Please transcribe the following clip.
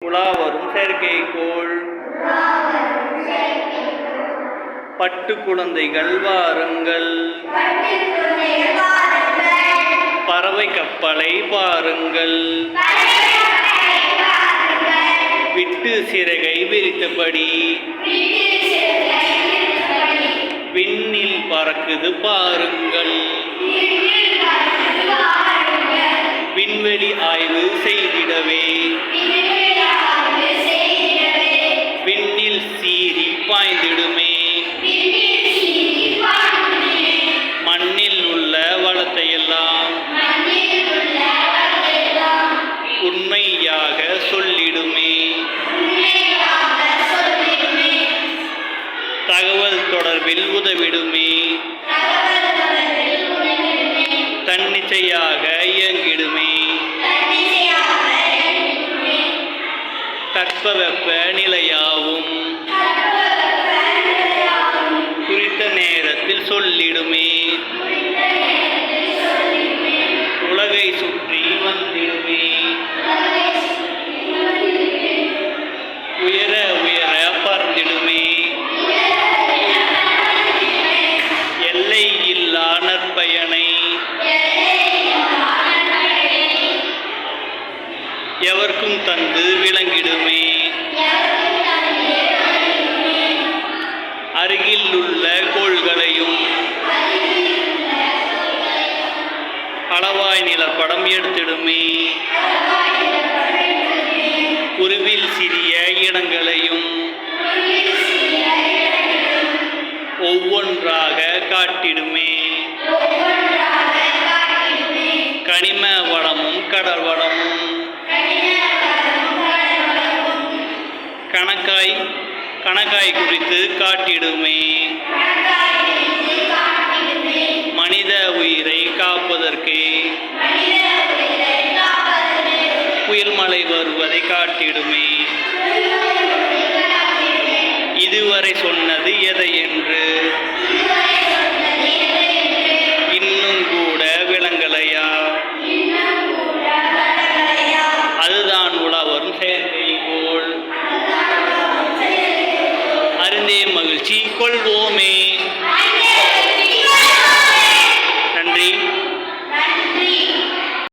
உலாவரும் செயற்கைக்கோள். பட்டு குழந்தைகள் வாருங்கள், பறவை கப்பலை பாருங்கள், விட்டு சிறகை விரித்தபடி விண்ணில் பறக்குது பாருங்கள். விண்வெளி ஆய்வு செய்திடவே விண்ணில் சீறி பாய்ந்திடுமே. மண்ணில் உள்ள வளத்தையெல்லாம் உண்மையாக சொல்லிடுமே. தகவல் தொடர்பில் உதவிடுமே. தன்னிச்சையாக இயங்கிடுமே. தட்பவெப்ப நிலையாவும் குறித்த நேரத்தில் சொல்லிடுமே. உலகை சுற்றி வந்திடுமே. உயர உயர பறந்திடுமே. எல்லை இல்லா நற்பயனை எவர்க்கும் தந்து விளங்கிடுமே. அருகில் உள்ள கோள்களையும் அளவாய் நிலப்படம் எடுத்திடுமே. உருவில் சிறிய இடங்களையும் ஒவ்வொன்றாக காட்டிடுமே. கனிம வளமும் கடல் வளமும் கணக்காய் குறித்து காட்டிடுமே. மனித உயிரை காப்பதற்கு புயல் மழை வருவதை காட்டிடுமே. இதுவரை சொன்னது எதை என்று இன்னும் கூட விளங்கலையா? அதுதான் உலாவரும் செயற்கைக்கோள். அறிந்தே மகிழ்ச்சி கொள்வோமே.